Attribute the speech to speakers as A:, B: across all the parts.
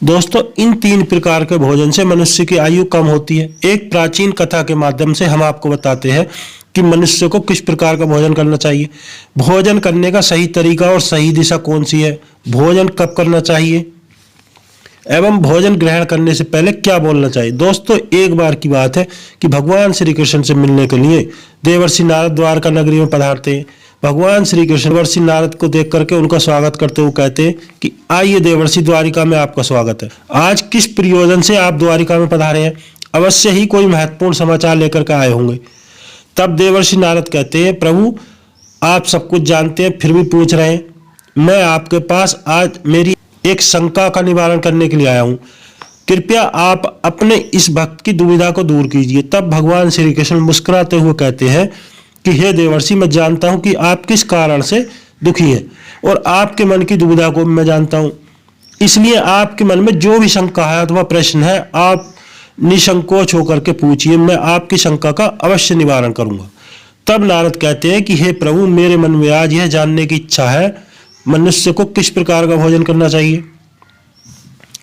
A: दोस्तों, इन 3 प्रकार के भोजन से मनुष्य की आयु कम होती है। एक प्राचीन कथा के माध्यम से हम आपको बताते हैं कि मनुष्य को किस प्रकार का भोजन करना चाहिए, भोजन करने का सही तरीका और सही दिशा कौन सी है, भोजन कब करना चाहिए एवं भोजन ग्रहण करने से पहले क्या बोलना चाहिए। दोस्तों, एक बार की बात है कि भगवान श्री कृष्ण से मिलने के लिए देवर्षि नारद द्वारका नगरी में पधारते हैं। भगवान श्री कृष्ण देवर्षि नारद को देख करके उनका स्वागत करते हुए कहते हैं कि आइए देवर्षि, द्वारिका में आपका स्वागत है। आज किस प्रयोजन से आप द्वारिका में पधारे हैं? अवश्य ही कोई महत्वपूर्ण समाचार लेकर के आए होंगे। तब देवर्षि नारद कहते हैं, प्रभु आप सब कुछ जानते हैं फिर भी पूछ रहे हैं। मैं आपके पास आज मेरी एक शंका का निवारण करने के लिए आया हूँ। कृपया आप अपने इस भक्त की दुविधा को दूर कीजिए। तब भगवान श्री कृष्ण मुस्कुराते हुए कहते हैं कि हे देवर्षि, मैं जानता हूं कि आप किस कारण से दुखी हैं और आपके मन की दुविधा को मैं जानता हूं। इसलिए आपके मन में जो भी शंका है अथवा प्रश्न है, आप निसंकोच होकर के पूछिए, मैं आपकी शंका का अवश्य निवारण करूंगा। तब नारद कहते हैं कि हे प्रभु, मेरे मन में आज यह जानने की इच्छा है, मनुष्य को किस प्रकार का भोजन करना चाहिए,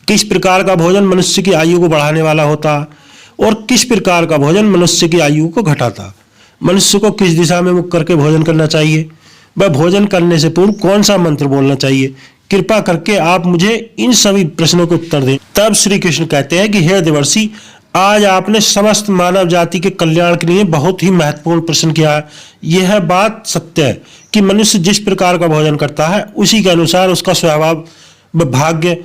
A: किस प्रकार का भोजन मनुष्य की आयु को बढ़ाने वाला होता और किस प्रकार का भोजन मनुष्य की आयु को घटाता। मनुष्य को किस दिशा में मुख करके भोजन करना चाहिए, वह भोजन करने से पूर्व कौन सा मंत्र बोलना चाहिए। कृपा करके आप मुझे इन सभी प्रश्नों के उत्तर दें। तब श्री कृष्ण कहते हैं कि हे देवर्षि, आज आपने समस्त मानव जाति के कल्याण के लिए बहुत ही महत्वपूर्ण प्रश्न किया है। यह बात सत्य है कि मनुष्य जिस प्रकार का भोजन करता है उसी के अनुसार उसका स्वभाव व भाग्य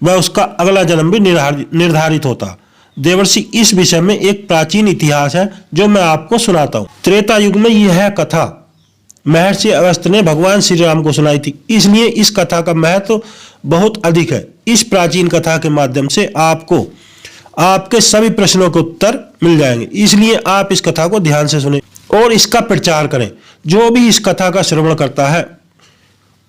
A: व उसका अगला जन्म भी निर्धारित होता। देवर्षि, इस विषय में एक प्राचीन इतिहास है जो मैं आपको सुनाता हूँ। त्रेता युग में यह कथा महर्षि अगस्त्य ने भगवान श्री राम को सुनाई थी, इसलिए इस कथा का महत्व बहुत अधिक है। इस प्राचीन कथा के माध्यम से आपको आपके सभी प्रश्नों के उत्तर मिल जाएंगे, इसलिए आप इस कथा को ध्यान से सुनें और इसका प्रचार करें। जो भी इस कथा का श्रवण करता है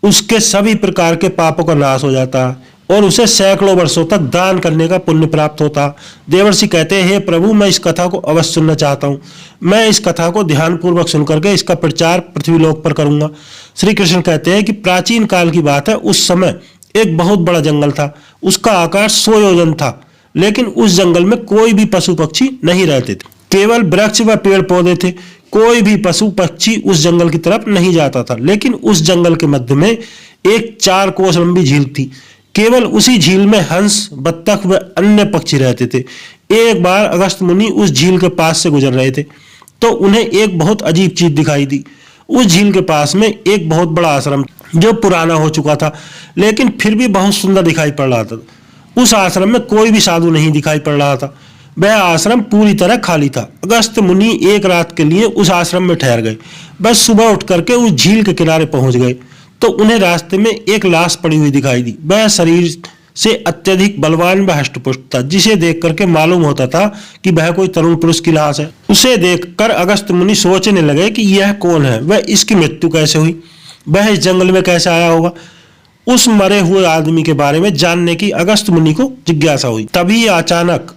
A: उसके सभी प्रकार के पापों का नाश हो जाता है और उसे सैकड़ों वर्षों तक दान करने का पुण्य प्राप्त होता। देवर्षि कहते हैं, हे प्रभु, मैं इस कथा को अवश्य सुनना चाहता हूँ। मैं इस कथा को ध्यानपूर्वक सुनकर के इसका प्रचार पृथ्वीलोक पर करूंगा। श्री कृष्ण कहते हैं कि प्राचीन काल की बात है, उस समय एक बहुत बड़ा जंगल था। उसका आकार 100 योजन था, लेकिन उस जंगल में कोई भी पशु पक्षी नहीं रहते थे, केवल वृक्ष व पेड़ पौधे थे। कोई भी पशु पक्षी उस जंगल की तरफ नहीं जाता था। लेकिन उस जंगल के मध्य में एक 4 कोस लंबी झील थी। केवल उसी झील में हंस, बत्तख व अन्य पक्षी रहते थे। एक बार अगस्त्य मुनि उस झील के पास से गुजर रहे थे तो उन्हें एक बहुत अजीब चीज दिखाई दी। उस झील के पास में एक बहुत बड़ा आश्रम जो पुराना हो चुका था, लेकिन फिर भी बहुत सुंदर दिखाई पड़ रहा था। उस आश्रम में कोई भी साधु नहीं दिखाई पड़ रहा था। वह आश्रम पूरी तरह खाली था। अगस्त्य मुनि एक रात के लिए उस आश्रम में ठहर गए। बस सुबह उठ करके उस झील के किनारे पहुंच गए तो उन्हें रास्ते में एक लाश पड़ी हुई दिखाई दी। वह शरीर से अत्यधिक बलवान व हष्टपुष्ट था, जिसे देख करके मालूम होता था कि वह कोई तरुण पुरुष की लाश है। उसे देखकर अगस्त्य मुनि सोचने लगे कि यह कौन है, वह इसकी मृत्यु कैसे हुई, वह इस जंगल में कैसे आया होगा। उस मरे हुए आदमी के बारे में जानने की अगस्त्य मुनि को जिज्ञासा हुई। तभी अचानक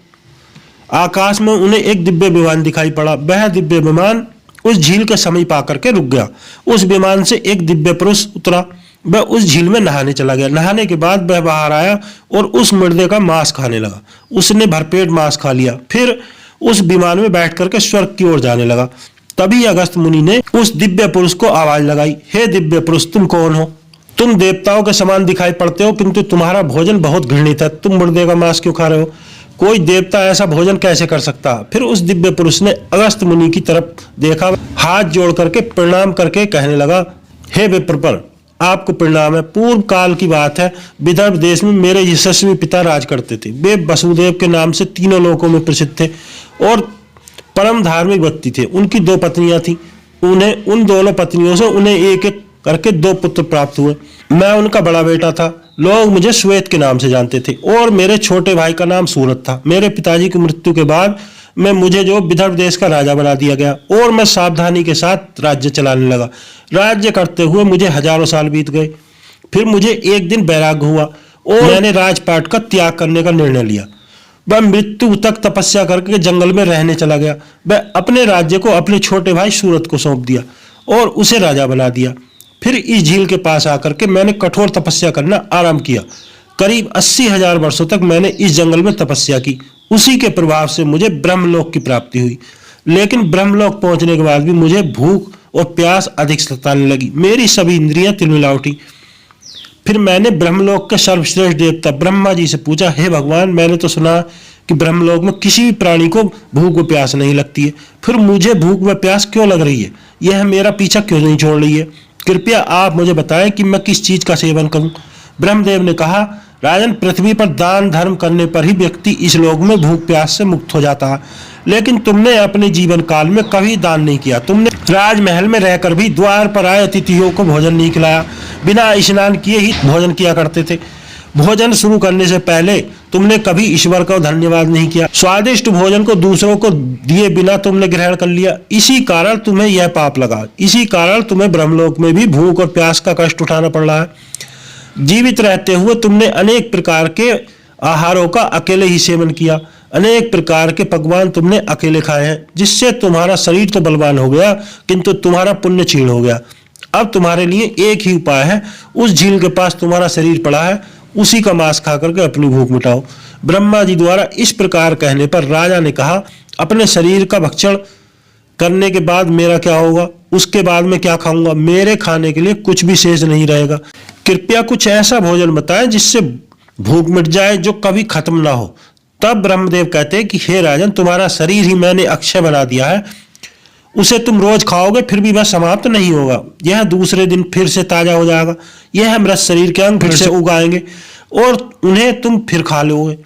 A: आकाश में उन्हें एक दिव्य विमान दिखाई पड़ा। वह दिव्य विमान उस झील के समीप आकर के रुक गया। उस विमान से एक दिव्य पुरुष उतरा। वह उस झील में नहाने चला गया। नहाने के बाद वह बाहर आया और उस मुर्दे का मांस खाने लगा। उसने भरपेट मांस खा लिया। फिर उस विमान में बैठ करके स्वर्ग की ओर जाने लगा। तभी अगस्त्य मुनि ने उस दिव्य पुरुष को आवाज लगाई, हे दिव्य पुरुष, तुम कौन हो? तुम देवताओं के समान दिखाई पड़ते हो, किंतु तुम्हारा भोजन बहुत घृणित है। तुम मुर्दे का मांस क्यों खा रहे हो? कोई देवता ऐसा भोजन कैसे कर सकता? फिर उस दिव्य पुरुष ने अगस्त्य मुनि की तरफ देखा, हाथ जोड़ करके प्रणाम करके कहने लगा, हे विप्रवर, आपको प्रणाम है। पूर्व काल की बात है, विदर्भ देश में मेरे यशस्वी पिता राज करते थे। वे वसुदेव के नाम से तीनों लोकों में प्रसिद्ध थे और परम धार्मिक व्यक्ति थे। उनकी 2 पत्नियां थी। उन्हें उन दोनों पत्नियों से उन्हें एक एक करके 2 पुत्र प्राप्त हुए। मैं उनका बड़ा बेटा था। लोग मुझे श्वेत के नाम से जानते थे और मेरे छोटे भाई का नाम सूरत था। मेरे पिताजी की मृत्यु के बाद मुझे जो विदर्भ देश का राजा बना दिया गया और मैं सावधानी के साथ राज्य चलाने लगा। राज्य करते हुए मुझे हजारों साल बीत गए। फिर मुझे एक दिन वैराग्य हुआ और मैंने राजपाट का त्याग करने का निर्णय लिया। वह मृत्यु तक तपस्या करके जंगल में रहने चला गया। वह अपने राज्य को अपने छोटे भाई सूरत को सौंप दिया और उसे राजा बना दिया। फिर इस झील के पास आकर के मैंने कठोर तपस्या करना आरंभ किया। करीब 80,000 वर्षों तक मैंने इस जंगल में तपस्या की। उसी के प्रभाव से मुझे ब्रह्मलोक की प्राप्ति हुई। लेकिन ब्रह्मलोक पहुंचने के बाद भी मुझे भूख और प्यास अधिक सताने लगी। मेरी सभी इंद्रियां तिलमिला उठी। फिर मैंने ब्रह्मलोक के सर्वश्रेष्ठ देवता ब्रह्मा जी से पूछा, हे भगवान, मैंने तो सुना कि ब्रह्मलोक में किसी भी प्राणी को भूख व प्यास नहीं लगती है, फिर मुझे भूख व प्यास क्यों लग रही है? यह मेरा पीछा क्यों नहीं छोड़ रही है? कृपया आप मुझे बताएं कि मैं किस चीज का सेवन करूं। ब्रह्मदेव ने कहा, राजन, पृथ्वी पर दान धर्म करने पर ही व्यक्ति इस लोक में भूख प्यास से मुक्त हो जाता है। लेकिन तुमने अपने जीवन काल में कभी दान नहीं किया। तुमने राजमहल में रहकर भी द्वार पर आए अतिथियों को भोजन नहीं खिलाया। बिना स्नान किए ही भोजन किया करते थे। भोजन शुरू करने से पहले तुमने कभी ईश्वर का धन्यवाद नहीं किया। स्वादिष्ट भोजन को दूसरों को दिए बिना तुमने ग्रहण कर लिया। इसी कारण तुम्हें यह पाप लगा। इसी कारण तुम्हें ब्रह्मलोक में भी भूख और प्यास का कष्ट उठाना पड़ रहा है। जीवित रहते हुए तुमने अनेक प्रकार के आहारों का अकेले ही सेवन किया। अनेक प्रकार के पकवान तुमने अकेले खाए हैं, जिससे तुम्हारा शरीर तो बलवान हो गया, किंतु तुम्हारा पुण्य क्षीण हो गया। अब तुम्हारे लिए एक ही उपाय है। उस झील के पास तुम्हारा शरीर पड़ा है, उसी का मांस खा करके अपनी भूख मिटाओ। ब्रह्मा जी द्वारा इस प्रकार कहने पर राजा ने कहा, अपने शरीर का भक्षण करने के बाद मेरा क्या होगा? उसके बाद मैं क्या खाऊंगा? मेरे खाने के लिए कुछ भी शेष नहीं रहेगा। कृपया कुछ ऐसा भोजन बताएं जिससे भूख मिट जाए, जो कभी खत्म ना हो। तब ब्रह्मदेव कहते हैं कि हे राजन, तुम्हारा शरीर ही मैंने अक्षय बना दिया है। उसे तुम रोज खाओगे फिर भी वह समाप्त नहीं होगा। यह दूसरे दिन फिर से ताजा हो जाएगा। यह मृत शरीर के अंग फिर से उगाएंगे और उन्हें तुम फिर खा लोगे,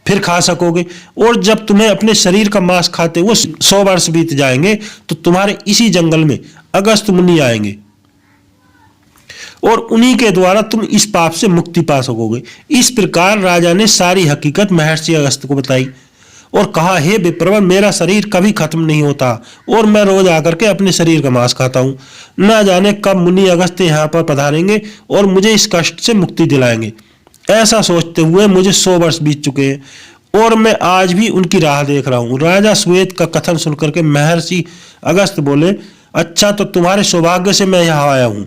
A: फिर खा सकोगे। और जब तुम्हें अपने शरीर का मांस खाते हुए 100 वर्ष बीत जाएंगे तो तुम्हारे इसी जंगल में अगस्त मुनि आएंगे और उन्हीं के द्वारा तुम इस पाप से मुक्ति पा सकोगे। इस प्रकार राजा ने सारी हकीकत महर्षि अगस्त को बताई और कहा, हे विप्रवर, मेरा शरीर कभी खत्म नहीं होता और मैं रोज आकर के अपने शरीर का मांस खाता हूँ। न जाने कब मुनि अगस्त यहाँ पर पधारेंगे और मुझे इस कष्ट से मुक्ति दिलाएंगे। ऐसा सोचते हुए मुझे 100 वर्ष बीत चुके हैं और मैं आज भी उनकी राह देख रहा हूँ। राजा श्वेत का कथन सुनकर के महर्षि अगस्त बोले, अच्छा, तो तुम्हारे सौभाग्य से मैं यहाँ आया हूँ।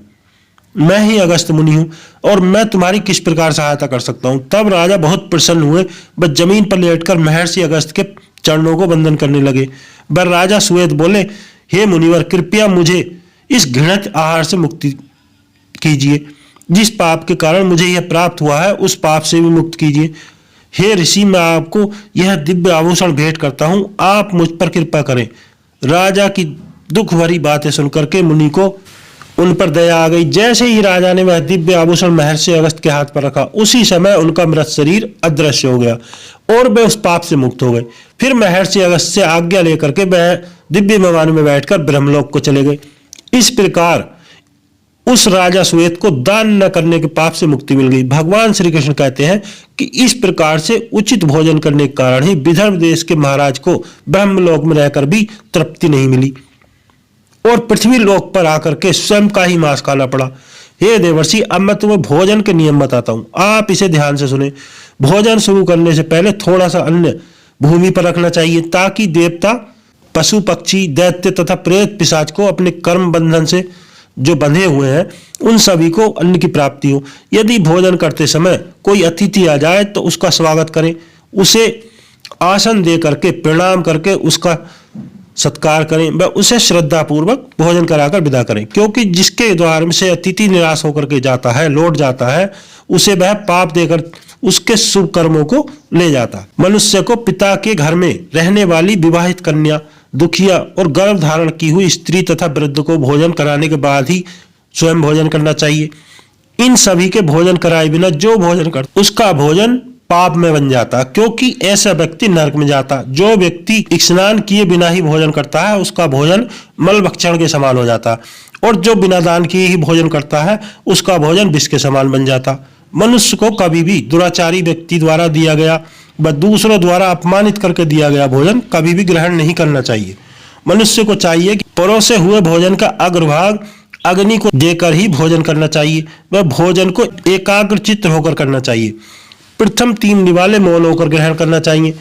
A: मैं ही अगस्त मुनि हूँ और मैं तुम्हारी किस प्रकार सहायता कर सकता हूँ? तब राजा बहुत प्रसन्न हुए। बस जमीन पर लेटकर महर्षि अगस्त के चरणों को वंदन करने लगे। पर राजा श्वेत बोले, हे मुनिवर, कृपया मुझे इस घृणित आहार से मुक्ति कीजिए। जिस पाप के कारण मुझे यह प्राप्त हुआ है, उस पाप से भी मुक्त कीजिए। हे ऋषि, मैं आपको यह दिव्य आभूषण भेंट करता हूँ, आप मुझ पर कृपा करें। राजा की दुख भरी बातें सुनकर के मुनि को उन पर दया आ गई। जैसे ही राजा ने वह दिव्य आभूषण महर्षि अगस्त के हाथ पर रखा, उसी समय उनका मृत शरीर अदृश्य हो गया और वे उस पाप से मुक्त हो गए। फिर महर्षि अगस्त से आज्ञा लेकर के वह दिव्य विमान में बैठकर ब्रह्मलोक को चले गए। इस प्रकार उस राजा श्वेत को दान न करने के पाप से मुक्ति मिल गई। भगवान श्री कृष्ण कहते हैं कि इस प्रकार से उचित भोजन करने के कारण ही विदर्भ देश के महाराज को ब्रह्मलोक में रहकर भी तृप्ति नहीं मिली और पृथ्वी लोक पर आकर के स्वयं का ही मांस खाना पड़ा। हे देवर्षि, अब मैं तुम्हें भोजन के नियम बताता हूं, आप इसे ध्यान से सुने। भोजन शुरू करने से पहले थोड़ा सा अन्न भूमि पर रखना चाहिए, ताकि देवता, पशु पक्षी, दैत्य तथा प्रेत पिशाच को अपने कर्म बंधन से जो बंधे हुए हैं, उन सभी को अन्न की प्राप्ति हो। यदि भोजन करते समय कोई अतिथि आ जाए तो उसका स्वागत करें, उसे आसन दे करके प्रणाम करके उसका सत्कार करें, वह उसे श्रद्धा पूर्वक भोजन कराकर विदा करें। क्योंकि जिसके द्वार से अतिथि निराश होकर के जाता है, लौट जाता है, उसे वह पाप देकर उसके शुभ कर्मों को ले जाता। मनुष्य को पिता के घर में रहने वाली विवाहित कन्या, दुखिया और गर्भ धारण की हुई स्त्री तथा वृद्ध को भोजन कराने के बाद ही स्वयं भोजन करना चाहिए। इन सभी के भोजन कराए बिना जो भोजन करता उसका भोजन पाप में बन जाता, क्योंकि ऐसा व्यक्ति नरक में जाता। जो व्यक्ति स्नान किए बिना ही भोजन करता है, उसका भोजन मल भक्षण के समान हो जाता, और जो बिना दान किए ही भोजन करता है, उसका भोजन विष के समान बन जाता। मनुष्य को कभी भी दुराचारी व्यक्ति द्वारा दिया गया व दूसरों द्वारा अपमानित करके दिया गया भोजन कभी भी ग्रहण नहीं करना चाहिए। मनुष्य को चाहिए कि परोसे हुए भोजन का अग्रभाग अग्नि को देकर ही भोजन करना चाहिए। वह भोजन को एकाग्र चित्त होकर करना चाहिए। प्रथम 3 निवाले मौन होकर ग्रहण करना चाहिए।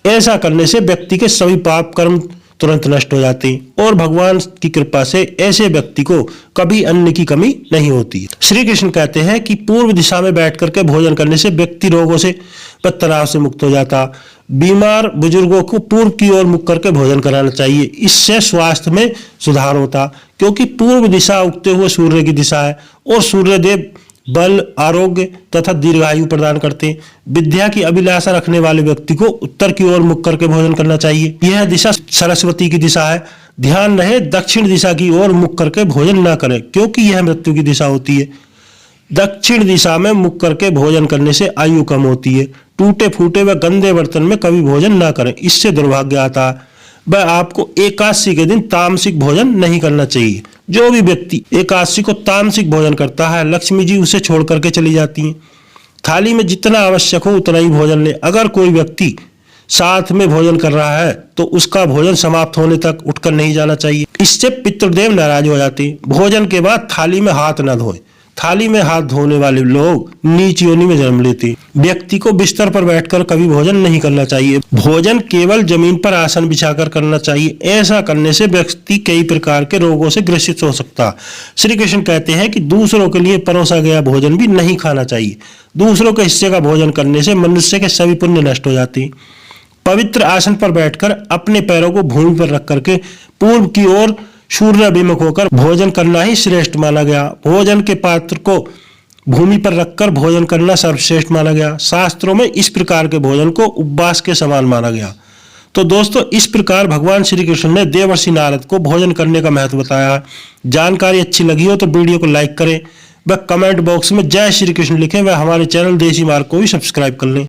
A: ऐसा करने से व्यक्ति के सभी पाप कर्म तुरंत नष्ट हो जाते हैं और भगवान की कृपा से ऐसे व्यक्ति को कभी अन्न की कमी नहीं होती। श्री कृष्ण कहते हैं कि पूर्व दिशा में बैठ करके भोजन करने से व्यक्ति रोगों से व तनाव से मुक्त हो जाता। बीमार बुजुर्गों को पूर्व की ओर मुख करके भोजन कराना चाहिए, इससे स्वास्थ्य में सुधार होता, क्योंकि पूर्व दिशा उगते हुए सूर्य की दिशा है और सूर्य देव बल, आरोग्य तथा दीर्घायु प्रदान करते हैं। विद्या की अभिलाषा रखने वाले व्यक्ति को उत्तर की ओर मुख करके भोजन करना चाहिए। यह दिशा सरस्वती की दिशा है। ध्यान रहे दक्षिण दिशा की ओर मुख करके भोजन न करें, क्योंकि यह मृत्यु की दिशा होती है। दक्षिण दिशा में मुख करके भोजन करने से आयु कम होती है। टूटे फूटे व गंदे बर्तन में कभी भोजन न करें, इससे दुर्भाग्य आता है। वह आपको एकादशी के दिन तामसिक भोजन नहीं करना चाहिए। जो भी व्यक्ति एकादशी को तामसिक भोजन करता है, लक्ष्मी जी उसे छोड़ करके चली जाती हैं। थाली में जितना आवश्यक हो उतना ही भोजन ले। अगर कोई व्यक्ति साथ में भोजन कर रहा है तो उसका भोजन समाप्त होने तक उठकर नहीं जाना चाहिए, इससे पितृदेव नाराज हो जाते हैं। भोजन के बाद थाली में हाथ न धोएं। थाली में हाथ धोने वाले लोग नीच योनि में जन्म लेते हैं। व्यक्ति को बिस्तर पर बैठकर कभी भोजन नहीं करना चाहिए। भोजन केवल जमीन पर आसन बिछाकर करना चाहिए। ऐसा करने से व्यक्ति कई प्रकार के रोगों से ग्रसित हो सकता। श्री कृष्ण कहते हैं कि दूसरों के लिए परोसा गया भोजन भी नहीं खाना चाहिए। दूसरों के हिस्से का भोजन करने से मनुष्य के सभी पुण्य नष्ट हो जाते हैं। पवित्र आसन पर बैठकर अपने पैरों को भूमि पर रख करके पूर्व की ओर सूर्य अभिमुख होकर भोजन करना ही श्रेष्ठ माना गया। भोजन के पात्र को भूमि पर रखकर भोजन करना सर्वश्रेष्ठ माना गया। शास्त्रों में इस प्रकार के भोजन को उपवास के समान माना गया। तो दोस्तों, इस प्रकार भगवान श्री कृष्ण ने देवर्षि नारद को भोजन करने का महत्व बताया। जानकारी अच्छी लगी हो तो वीडियो को लाइक करें व कमेंट बॉक्स में जय श्री कृष्ण लिखें व हमारे चैनल देसी मार्ग को भी सब्सक्राइब कर लें।